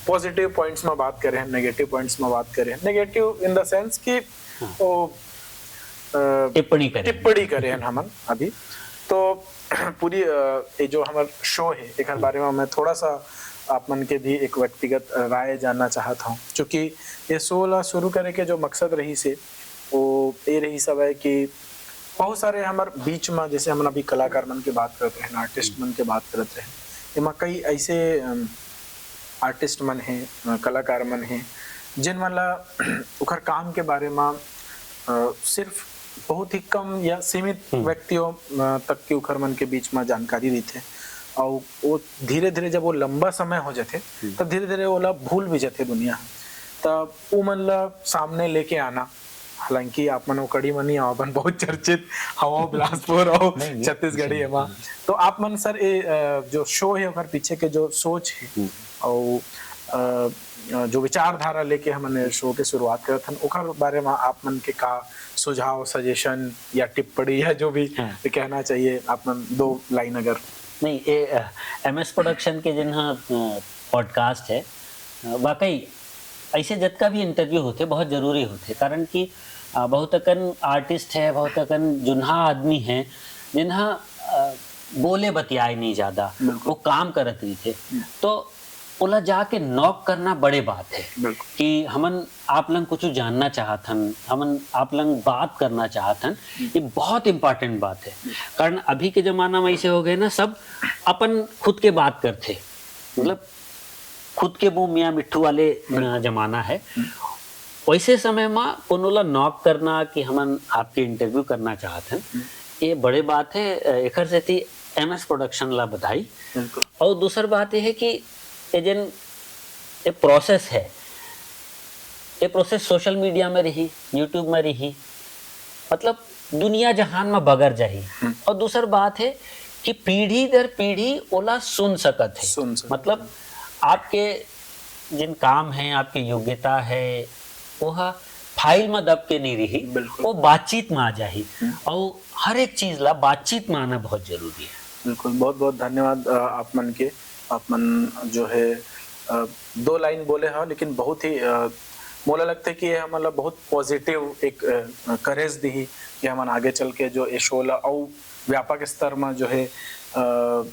पॉजिटिव पॉइंट्स में बात करे हैं, नेगेटिव पॉइंट्स में बात करे हैं। नेगेटिव इन द सेंस कि वो टिप्पणी करे हैं हम अभी तो पूरी ये जो हमारा शो है एक बारे में मैं थोड़ा सा आप मन के भी एक व्यक्तिगत राय जानना चाहता हूँ, क्योंकि ये शो ला शुरू करे के जो मकसद रही से वो ये रही सब है कि बहुत सारे हमारे बीच में जैसे हम अभी कलाकार मन की बात करते हैं, आर्टिस्ट मन की बात करते हैं, इमा कई ऐसे आर्टिस्ट मन है, कलाकार मन है जिन वाला उखर काम के बारे में सिर्फ बहुत ही कम या सीमित व्यक्तियों तक की उखर मन के बीच में जानकारी रहते और वो धीरे धीरे जब वो लंबा समय हो जाते तब धीरे धीरे वो भूल भी जाते दुनिया, तब वो मन ला सामने लेके आना हालांकि आप मन कड़ी मनी अपन बहुत चर्चित हवा बिलासपुर और छत्तीसगढ़ी है वहाँ, तो आप मन सर ये जो शो है ओकर पीछे के जो सोच है और जो विचारधारा लेके हमने शो के शुरुआत करत हन ओकर बारे में आप मन के का सुझाव, सजेशन या टिप्पणी या जो भी कहना चाहिए आप मन 2 लाइन अगर। नहीं, ये MS प्रोडक्शन के जिन पॉडकास्ट है वाकई ऐसे जतका भी इंटरव्यू होते बहुत ज़रूरी होते, कारण कि बहुत अकन आर्टिस्ट है, बहुत अकन जुन्हा आदमी है जिन्हा बोले बतियाए नहीं ज़्यादा, वो काम करत रही थे, तो ओला जाके नॉक करना बड़े बात है कि हमन आप लंग कुछ जानना चाहतन, हमन आप लंग बात करना चाहतन, ये बहुत इम्पोर्टेंट बात है। कारण अभी के ज़माना में ऐसे हो गए ना, सब अपन खुद के बात करते, मतलब खुद के मुँह मियाँ मिट्ठू वाले ज़माना है। वैसे समय में कोनोला नॉक करना कि हमन आपके इंटरव्यू करना चाहतन, ये बड़े बात है। एक से थी MS प्रोडक्शन ला बधाई। और दूसरी बात यह है कि ये प्रोसेस है, ये प्रोसेस सोशल मीडिया में रही, यूट्यूब में रही, मतलब दुनिया जहान में बगर जाही। और दूसरी बात है कि पीढ़ी दर पीढ़ी ओला सुन सकत है, मतलब आपके जिन काम है, आपकी योग्यता है, वह फाइल में दब के नहीं रही, वो बातचीत में आ जाही। और हर एक चीज ला बातचीत में आना बहुत जरूरी है। बिल्कुल, बहुत बहुत धन्यवाद आप मन के। आप मन जो है 2 लाइन बोले हैं, लेकिन बहुत ही मोला लगता है कि ये मतलब बहुत पॉजिटिव एक करेज दी कि हम आगे चल के जो ये शो ला और व्यापक स्तर में जो है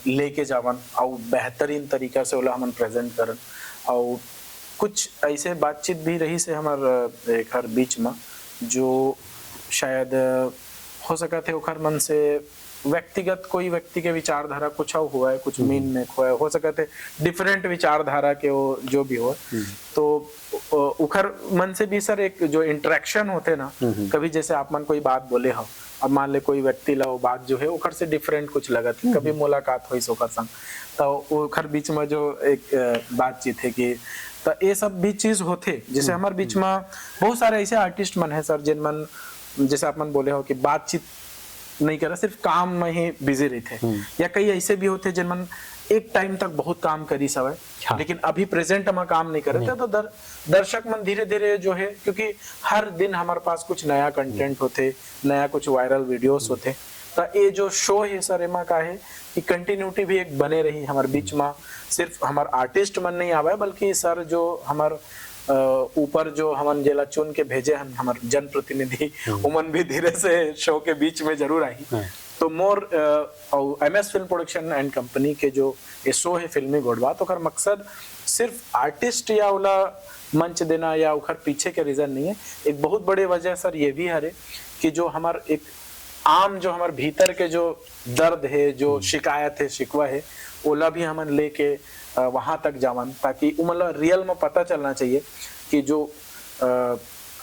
लेके जावन और बेहतरीन तरीका से ओला हम प्रेजेंट करन। और कुछ ऐसे बातचीत भी रही से हमार एक हर बीच में जो शायद हो सका थे ओखर मन से व्यक्तिगत कोई व्यक्ति के विचारधारा कुछ हुआ है, कुछ मीन में खोया हो सका थे डिफरेंट विचारधारा के वो जो भी हो, तो उखर मन से भी सर एक जो इंटरेक्शन होते ना, कभी जैसे आप मन कोई बात बोले हो, अब मान ले कोई व्यक्ति ला वो बात जो है उखर से डिफरेंट कुछ लगत, कभी मुलाकात हुई सोकर संग, तो उखर बीच में जो एक बातचीत है कि तो ये सब भी चीज होते। जैसे हमारे बीच में बहुत सारे ऐसे आर्टिस्ट मन है सर जिन मन जैसे आप मन बोले हो कि बातचीत नहीं करा, सिर्फ काम में ही बिजी रहते, या कई ऐसे भी होते जिन मन एक टाइम तक बहुत काम करी सब है, हाँ। लेकिन अभी प्रेजेंट में काम नहीं कर रहे, तो दर्शक मन धीरे धीरे जो है, क्योंकि हर दिन हमारे पास कुछ नया कंटेंट होते, नया कुछ वायरल वीडियोस होते, तो ये जो शो है सर एमा का है कि कंटिन्यूटी भी एक बने रही हमारे बीच में। सिर्फ हमारे आर्टिस्ट मन नहीं आवे, बल्कि सर जो हमारे ऊपर जो हमन जेला चुन के भेजे हैं हमारे जनप्रतिनिधि, उमन भी धीरे से शो के बीच में जरूर आई। तो मोर MS film production and company के जो ये शो है फिल्मी गोडवा, तो कर मकसद सिर्फ आर्टिस्ट या उला मंच देना या उखर पीछे के रीजन नहीं है। एक बहुत बड़े वजह सर ये भी है कि जो हमार एक आम जो हमारे भीतर के जो दर्द है, जो शिकायत है, शिकवा है, ओला भी हमन लेके वहां तक जावन, ताकि मतलब रियल में पता चलना चाहिए कि जो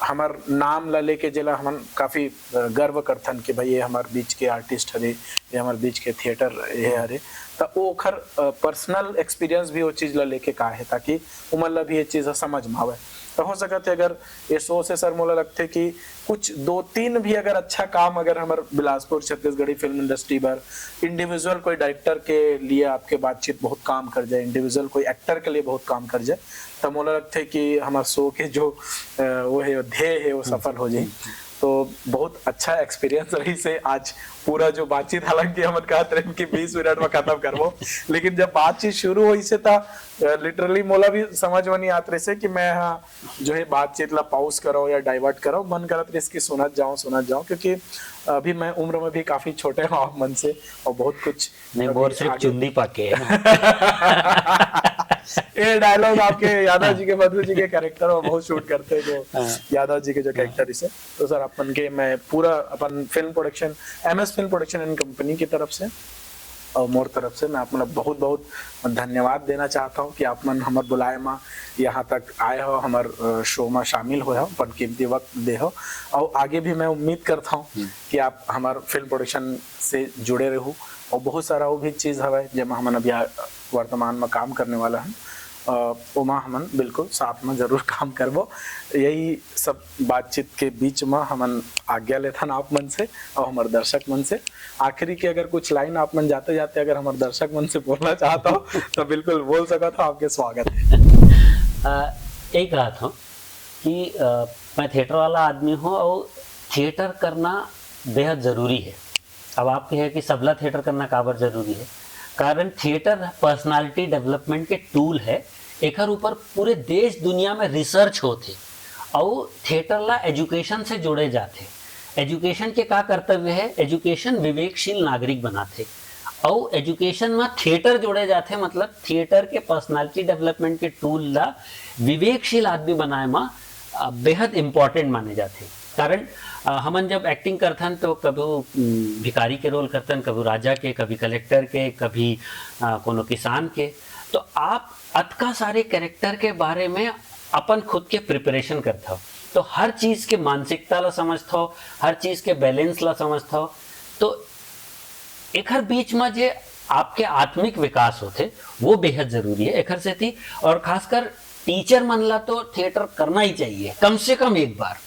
हमार नाम ला लेके जिला हमन काफी गर्व करथन कि भाई ये हमारे बीच के आर्टिस्ट हरे, ये हमारे बीच के थिएटर ये हरे, तो वो खर पर्सनल एक्सपीरियंस भी वो चीज ला लेके का है, ताकि उमर ला भी ये चीज समझ में आवे। तो हो सकते अगर ये शो से सर मोला लगते कि कुछ 2-3 भी अगर अच्छा काम अगर हमारे बिलासपुर छत्तीसगढ़ी फिल्म इंडस्ट्री पर इंडिविजुअल कोई डायरेक्टर के लिए आपके बातचीत बहुत काम कर जाए, इंडिविजुअल कोई एक्टर के लिए बहुत काम कर जाए, तो मोला लगते कि हमारे शो के जो वो है ध्येय है वो सफल हो जाए। तो बहुत अच्छा एक्सपीरियंस रही से आज पूरा जो बातचीत, हालांकि हम कहते रहे कि 20 मिनट में खत्म करवो, लेकिन जब बातचीत शुरू हुई से था लिटरली मोला भी समझ में नहीं आते से कि मैं जो है बातचीत ला पॉज करो या डाइवर्ट करो, मन करत रहे इसकी सुनत जाऊं, क्योंकि अभी मैं उम्र में भी काफी छोटे हूँ आप मन से, और बहुत कुछ नहीं बोल सिर्फ चुंदी पाके ये डायलॉग आपके यादव जी के, मधु जी के कैरेक्टर में बहुत शूट करते हैं, जो यादव जी के जो कैरेक्टर इसे। तो सर अपन के मैं पूरा अपन film production MS film production and company की तरफ से और मोर तरफ से मैं अपना बहुत बहुत धन्यवाद देना चाहता हूँ कि आप मन हमारे बुलाए में यहाँ तक आए हो, हमारे शो में शामिल हो, अपन कीमती वक्त दे हो, और आगे भी मैं उम्मीद करता हूँ कि आप हमारे फिल्म प्रोडक्शन से जुड़े रहो, और बहुत सारा वो भी चीज़ है जब हम अभी वर्तमान में काम करने वाला है, उमा हमन बिल्कुल साथ में जरूर काम करबो। यही सब बातचीत के बीच में हमन आज्ञा लेथन आप मन से और हमारे दर्शक मन से। आखिरी की अगर कुछ लाइन आप मन जाते जाते अगर हमारे दर्शक मन से बोलना चाहता हो तो बिल्कुल बोल सका था, आपके स्वागत है। एक बात हो कि मैं थिएटर वाला आदमी हूँ और थिएटर करना बेहद ज़रूरी है। अब आपके है कि सबला थिएटर करना काबर जरूरी है, कारण थिएटर पर्सनालिटी डेवलपमेंट के टूल है। एकर ऊपर पूरे देश दुनिया में रिसर्च होते और थिएटर ला एजुकेशन से जोड़े जाते। एजुकेशन के का कर्तव्य है, एजुकेशन विवेकशील नागरिक बनाते और एजुकेशन में थिएटर जोड़े जाते, मतलब थिएटर के पर्सनालिटी डेवलपमेंट के टूल ला विवेकशील आदमी बनाए में बेहद इम्पोर्टेंट माने जाते। कारण हमन जब एक्टिंग करथन तो कभी भिखारी के रोल करतन, कभी राजा के, कभी कलेक्टर के, कभी कोनो किसान के। तो आप अतका सारे कैरेक्टर के बारे में अपन खुद के प्रिपरेशन करता हो, तो हर चीज़ के मानसिकता ला समझता हो, हर चीज़ के बैलेंस ला समझता हो। तो एक हर बीच में जे आपके आत्मिक विकास होते वो बेहद जरूरी है एकर से थी। और खासकर टीचर मन ला तो थिएटर करना ही चाहिए कम से कम एक बार।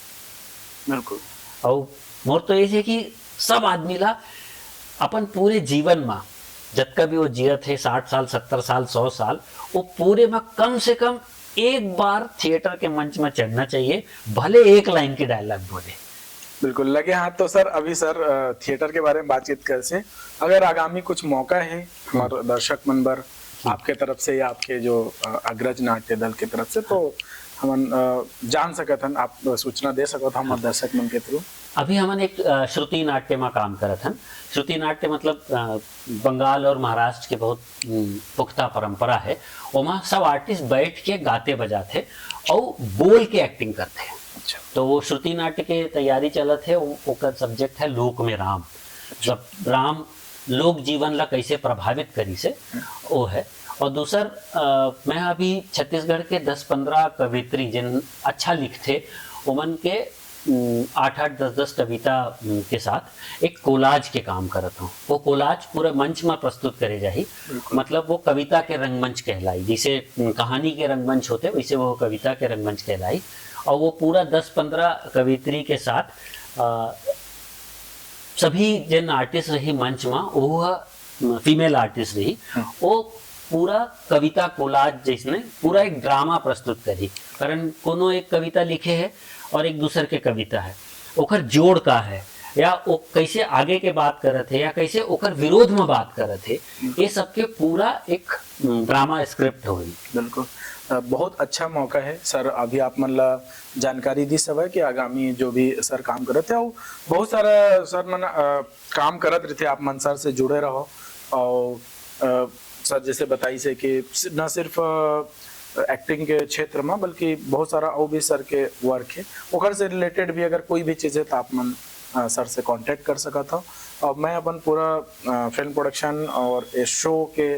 बिल्कुल। और मोर तो ये है कि सब आदमी ला अपन पूरे जीवन में जतका भी वो जियत है 60 साल 70 साल 100 साल, वो पूरे में कम से कम एक बार थिएटर के मंच में चढ़ना चाहिए, भले एक लाइन की डायलॉग बोले। बिल्कुल लगे हाथ। तो सर अभी सर थिएटर के बारे में बातचीत कर से, अगर आगामी कुछ मौका है हमारे दर्शक मनबर आपके तरफ से या आपके जो अग्रज नाट्य दल की तरफ से, तो हम जान सकत हन, आप सूचना दे सकत हमारे दर्शक मन के थ्रू। अभी हमन एक श्रुति नाट्य में काम करत हन। श्रुति नाट्य मतलब बंगाल और महाराष्ट्र के बहुत पुख्ता परंपरा है। वहाँ सब आर्टिस्ट बैठ के गाते बजाते और बोल के एक्टिंग करते हैं। अच्छा। तो वो श्रुति नाट्य के तैयारी चलत है। ओकर सब्जेक्ट है लोक में राम। जब राम लोक जीवन ला कैसे प्रभावित करी से वो है। और दूसर मैं अभी छत्तीसगढ़ के 10-15 कवित्री जिन अच्छा लिखते उमन के 8-8 10-10 कविता के साथ एक कोलाज के काम करता हूँ। वो कोलाज पूरे मंच में प्रस्तुत करे जाही, मतलब वो कविता के रंगमंच कहलाई। जैसे कहानी के रंगमंच होते वैसे वो कविता के रंगमंच कहलाई। और वो पूरा 10-15 कवित्री के साथ सभी जिन आर्टिस्ट रही मंच में, वो फीमेल आर्टिस्ट रही, वो पूरा कविता कोलाज जिसने पूरा एक ड्रामा प्रस्तुत करी। कारण कोनो एक कविता लिखे है और एक दूसर के कविता है, ओकर जोड़ का है या वो कैसे आगे के बात करत है या कैसे ओकर विरोध में बात करत है, ये सबके पूरा एक ड्रामा स्क्रिप्ट होगी। बिल्कुल बहुत अच्छा मौका है सर। अभी आप मन ला जानकारी दी सब है कि आगामी जो भी सर काम करते हैं, बहुत सारा सर मन काम करत रहते, आप मन सर से जुड़े रहो। और सर जैसे बताई से कि न सिर्फ एक्टिंग के क्षेत्र में बल्कि बहुत सारा और भी सर के वर्क है, ओकर से रिलेटेड भी अगर कोई भी चीज़ है तो आप मन सर से कांटेक्ट कर सका था। और मैं अपन पूरा फिल्म प्रोडक्शन और इस शो के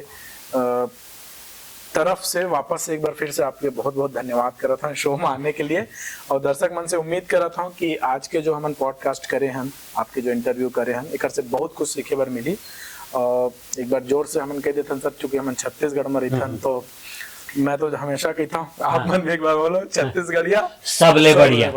तरफ से वापस एक बार फिर से आपके बहुत बहुत धन्यवाद कर रहा था शो में आने के लिए। और दर्शक मन से उम्मीद कर रहा था कि आज के जो हम पॉडकास्ट करे हैं, आपके जो इंटरव्यू करे हैं, एक से बहुत कुछ सीखे बार मिली। और एक बार जोर से हम कह देते सर, चूंकि हम छत्तीसगढ़ में रहते तो मैं तो हमेशा कहता हूँ, आप मन भी एक बार बोलो छत्तीसगढ़िया सबले बढ़िया।